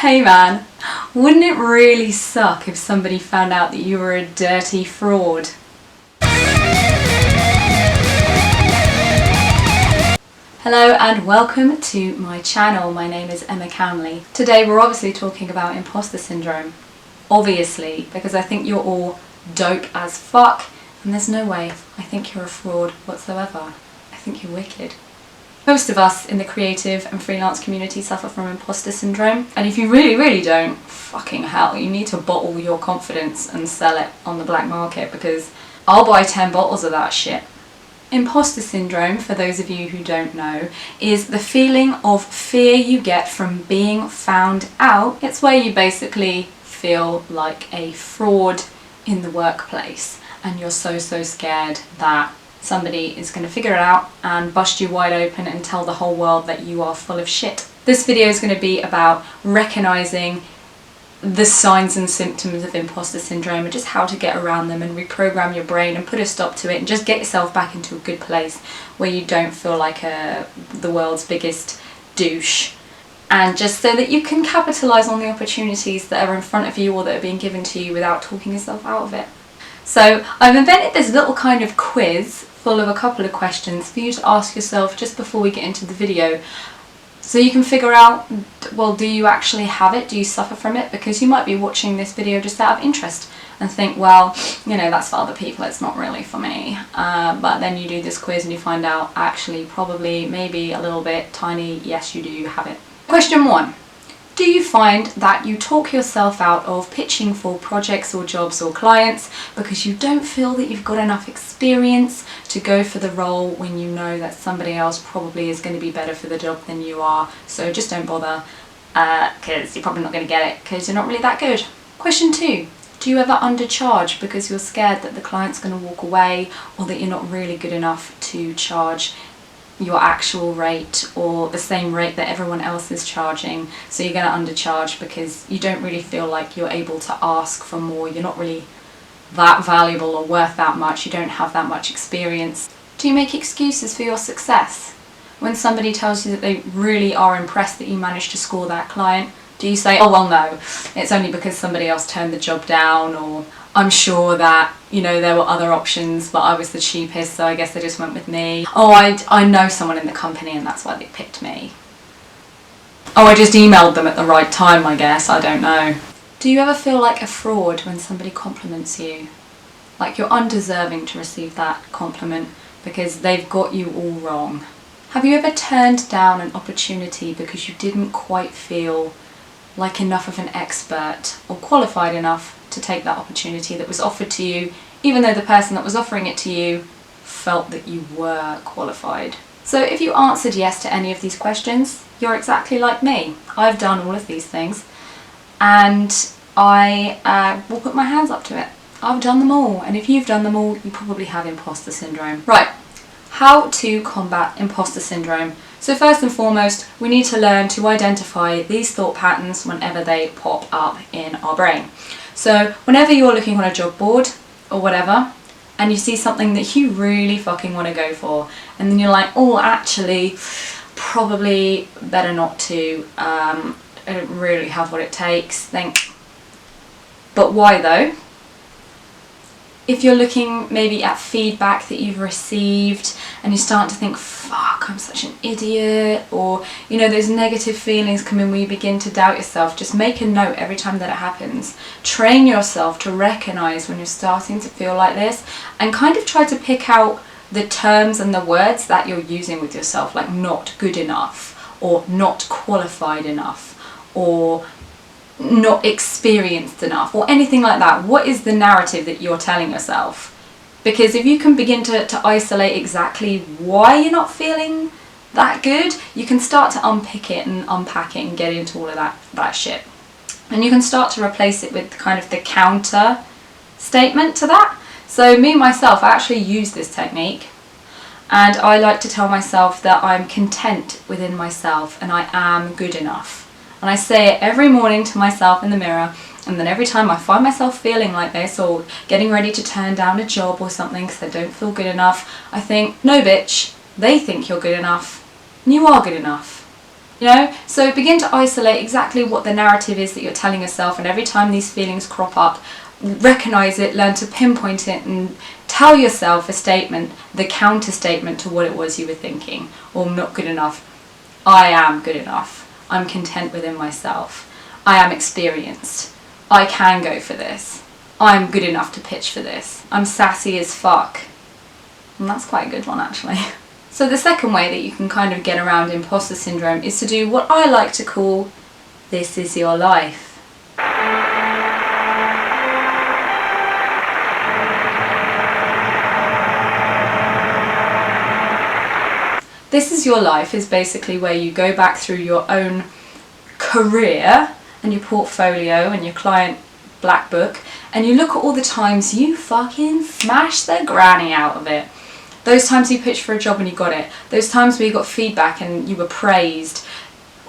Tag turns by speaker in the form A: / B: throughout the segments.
A: Hey man, wouldn't it really suck if somebody found out that you were a dirty fraud? Hello and welcome to my channel. My name is Emma Camley. Today we're obviously talking about imposter syndrome. Obviously, because I think you're all dope as fuck and there's no way I think you're a fraud whatsoever. I think you're wicked. Most of us in the creative and freelance community suffer from imposter syndrome, and if you really don't, fucking hell, you need to bottle your confidence and sell it on the black market, because I'll buy 10 bottles of that shit. Imposter syndrome, for those of you who don't know, is the feeling of fear you get from being found out. It's where you basically feel like a fraud in the workplace, and you're so scared that somebody is going to figure it out and bust you wide open and tell the whole world that you are full of shit. This video is going to be about recognising the signs and symptoms of imposter syndrome and just how to get around them and reprogram your brain and put a stop to it and just get yourself back into a good place where you don't feel like the world's biggest douche. And just so that you can capitalise on the opportunities that are in front of you or that are being given to you without talking yourself out of it. So I've invented this little kind of quiz full of a couple of questions for you to ask yourself just before we get into the video, so you can figure out, well, do you actually have it? Do you suffer from it? Because you might be watching this video just out of interest and think, well, you know, that's for other people, it's not really for me. But then you do this quiz and you find out, actually, probably, maybe a little bit, tiny, yes, you do have it. Question 1. Do you find that you talk yourself out of pitching for projects or jobs or clients because you don't feel that you've got enough experience to go for the role when you know that somebody else probably is going to be better for the job than you are? So just don't bother, because you're probably not going to get it because you're not really that good. Question 2. Do you ever undercharge because you're scared that the client's going to walk away, or that you're not really good enough to charge your actual rate or the same rate that everyone else is charging, so you're going to undercharge because you don't really feel like you're able to ask for more, you're not really that valuable or worth that much, you don't have that much experience? Do you make excuses for your success? When somebody tells you that they really are impressed that you managed to score that client, do you say, oh well no, it's only because somebody else turned the job down, or I'm sure that, you know, there were other options but I was the cheapest so I guess they just went with me. Oh, I know someone in the company and that's why they picked me. Oh, I just emailed them at the right time, I guess, I don't know. Do you ever feel like a fraud when somebody compliments you? Like you're undeserving to receive that compliment because they've got you all wrong? Have you ever turned down an opportunity because you didn't quite feel like enough of an expert or qualified enough to take that opportunity that was offered to you, even though the person that was offering it to you felt that you were qualified? So if you answered yes to any of these questions, you're exactly like me. I've done all of these things and I will put my hands up to it. I've done them all, and if you've done them all, you probably have imposter syndrome. Right, how to combat imposter syndrome. So first and foremost, we need to learn to identify these thought patterns whenever they pop up in our brain. So whenever you're looking on a job board or whatever and you see something that you really fucking want to go for, and then you're like, oh, actually probably better not to, I don't really have what it takes, think, but why though? If you're looking maybe at feedback that you've received and you start to think, fuck, I'm such an idiot, or, you know, those negative feelings come in where you begin to doubt yourself, just make a note every time that it happens. Train yourself to recognise when you're starting to feel like this and kind of try to pick out the terms and the words that you're using with yourself, like not good enough, or not qualified enough, or not experienced enough, or anything like that. What is the narrative that you're telling yourself? Because if you can begin to isolate exactly why you're not feeling that good, you can start to unpick it and unpack it and get into all of that shit. And you can start to replace it with kind of the counter statement to that. So me, myself, I actually use this technique, and I like to tell myself that I'm content within myself and I am good enough. And I say it every morning to myself in the mirror, and then every time I find myself feeling like this or getting ready to turn down a job or something because I don't feel good enough, I think, no bitch, they think you're good enough, and you are good enough. You know? So begin to isolate exactly what the narrative is that you're telling yourself, and every time these feelings crop up, recognize it, learn to pinpoint it, and tell yourself a statement, the counter statement to what it was you were thinking. Or, I'm not good enough. I am good enough. I'm content within myself. I am experienced. I can go for this. I'm good enough to pitch for this. I'm sassy as fuck. And that's quite a good one, actually. So the second way that you can kind of get around imposter syndrome is to do what I like to call, this is your life. This is your life is basically where you go back through your own career and your portfolio and your client black book, and you look at all the times you fucking smashed the granny out of it. Those times you pitched for a job and you got it. Those times where you got feedback and you were praised.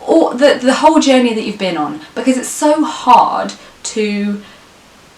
A: Or the whole journey that you've been on. Because it's so hard to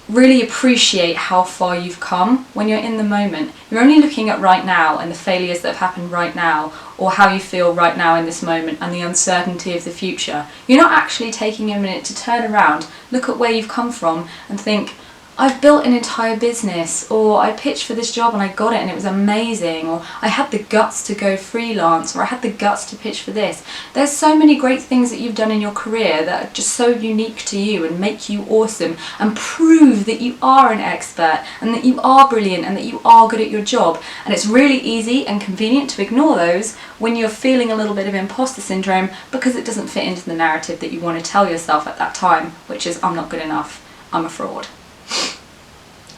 A: really appreciate how far you've come when you're in the moment. You're only looking at right now and the failures that have happened right now, or how you feel right now in this moment and the uncertainty of the future. You're not actually taking a minute to turn around, look at where you've come from and think, I've built an entire business, or I pitched for this job and I got it and it was amazing, or I had the guts to go freelance, or I had the guts to pitch for this. There's so many great things that you've done in your career that are just so unique to you and make you awesome and prove that you are an expert and that you are brilliant and that you are good at your job. And it's really easy and convenient to ignore those when you're feeling a little bit of imposter syndrome because it doesn't fit into the narrative that you want to tell yourself at that time, which is, I'm not good enough, I'm a fraud.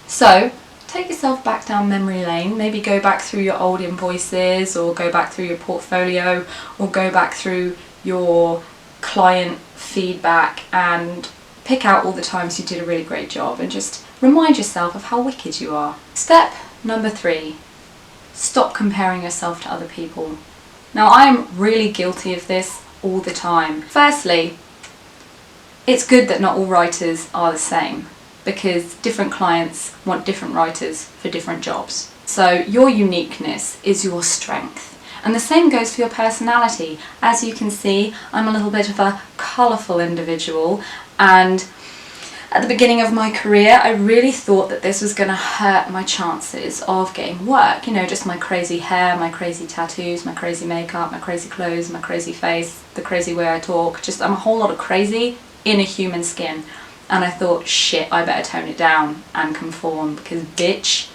A: So, take yourself back down memory lane, maybe go back through your old invoices, or go back through your portfolio, or go back through your client feedback and pick out all the times you did a really great job and just remind yourself of how wicked you are. Step number 3, stop comparing yourself to other people. Now, I'm really guilty of this all the time. Firstly, it's good that not all writers are the same, because different clients want different writers for different jobs. So your uniqueness is your strength. And the same goes for your personality. As you can see, I'm a little bit of a colourful individual, and at the beginning of my career, I really thought that this was going to hurt my chances of getting work. You know, just my crazy hair, my crazy tattoos, my crazy makeup, my crazy clothes, my crazy face, the crazy way I talk. Just, I'm a whole lot of crazy in a human skin. And I thought, shit, I better tone it down and conform, because bitch,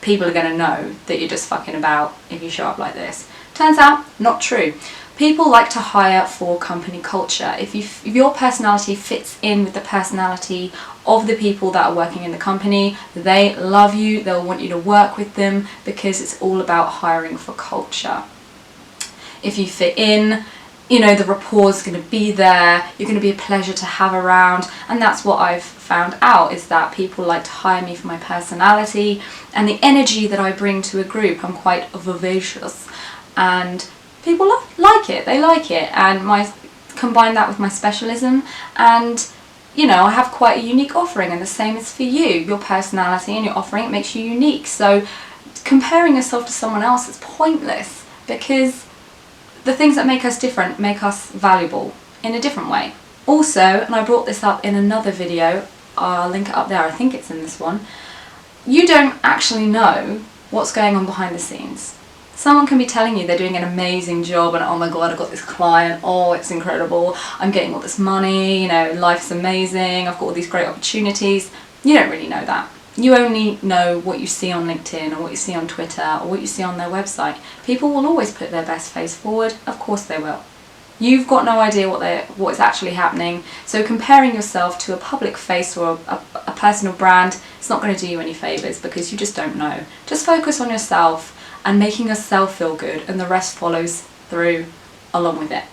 A: people are going to know that you're just fucking about if you show up like this. Turns out, not true. People like to hire for company culture. If your personality fits in with the personality of the people that are working in the company, they love you, they'll want you to work with them, because it's all about hiring for culture. If you fit in, you know, the rapport is going to be there, you're going to be a pleasure to have around, and that's what I've found out, is that people like to hire me for my personality and the energy that I bring to a group. I'm quite vivacious, and people like it, they like it, and combine that with my specialism, and you know, I have quite a unique offering, and the same is for you. Your personality and your offering, it makes you unique. So comparing yourself to someone else is pointless, because the things that make us different make us valuable in a different way. Also, and I brought this up in another video, I'll link it up there, I think it's in this one, you don't actually know what's going on behind the scenes. Someone can be telling you they're doing an amazing job and, oh my god, I've got this client, oh it's incredible, I'm getting all this money, you know, life's amazing, I've got all these great opportunities. You don't really know that. You only know what you see on LinkedIn or what you see on Twitter or what you see on their website. People will always put their best face forward, of course they will. You've got no idea what's actually happening, so comparing yourself to a public face or a personal brand, it's not going to do you any favours, because you just don't know. Just focus on yourself and making yourself feel good, and the rest follows through along with it.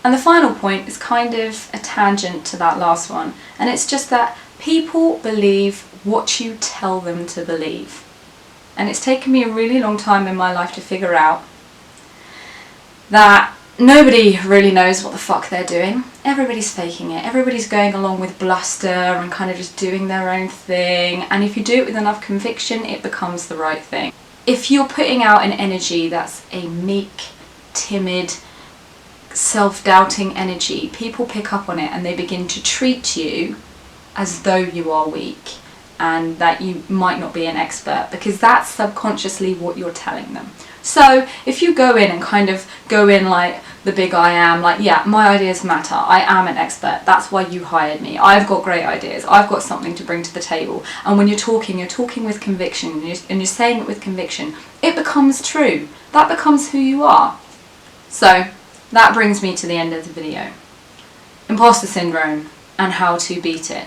A: And the final point is kind of a tangent to that last one, and it's just that people believe what you tell them to believe. And it's taken me a really long time in my life to figure out that nobody really knows what the fuck they're doing. Everybody's faking it. Everybody's going along with bluster and kind of just doing their own thing. And if you do it with enough conviction, it becomes the right thing. If you're putting out an energy that's a meek, timid, self-doubting energy, people pick up on it and they begin to treat you as though you are weak and that you might not be an expert, because that's subconsciously what you're telling them. So if you go in and kind of go in like the big I am, like, yeah, my ideas matter, I am an expert, that's why you hired me, I've got great ideas, I've got something to bring to the table. And when you're talking with conviction, and you're saying it with conviction, it becomes true. That becomes who you are. So that brings me to the end of the video. Imposter syndrome and how to beat it.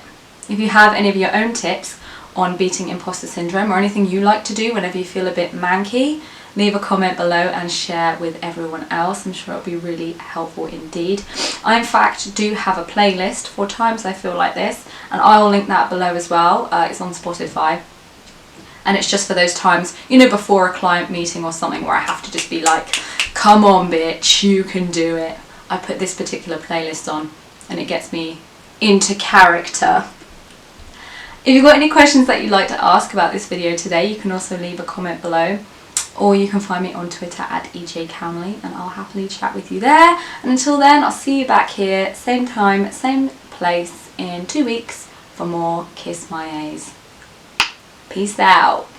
A: If you have any of your own tips on beating imposter syndrome, or anything you like to do whenever you feel a bit manky, leave a comment below and share with everyone else. I'm sure it'll be really helpful indeed. I in fact do have a playlist for times I feel like this, and I'll link that below as well. It's on Spotify, and it's just for those times, you know, before a client meeting or something where I have to just be like, come on bitch, you can do it. I put this particular playlist on and it gets me into character. If you've got any questions that you'd like to ask about this video today, you can also leave a comment below, or you can find me on Twitter at @EJCamley, and I'll happily chat with you there. And until then, I'll see you back here, same time, same place in 2 weeks for more Kiss My A's. Peace out.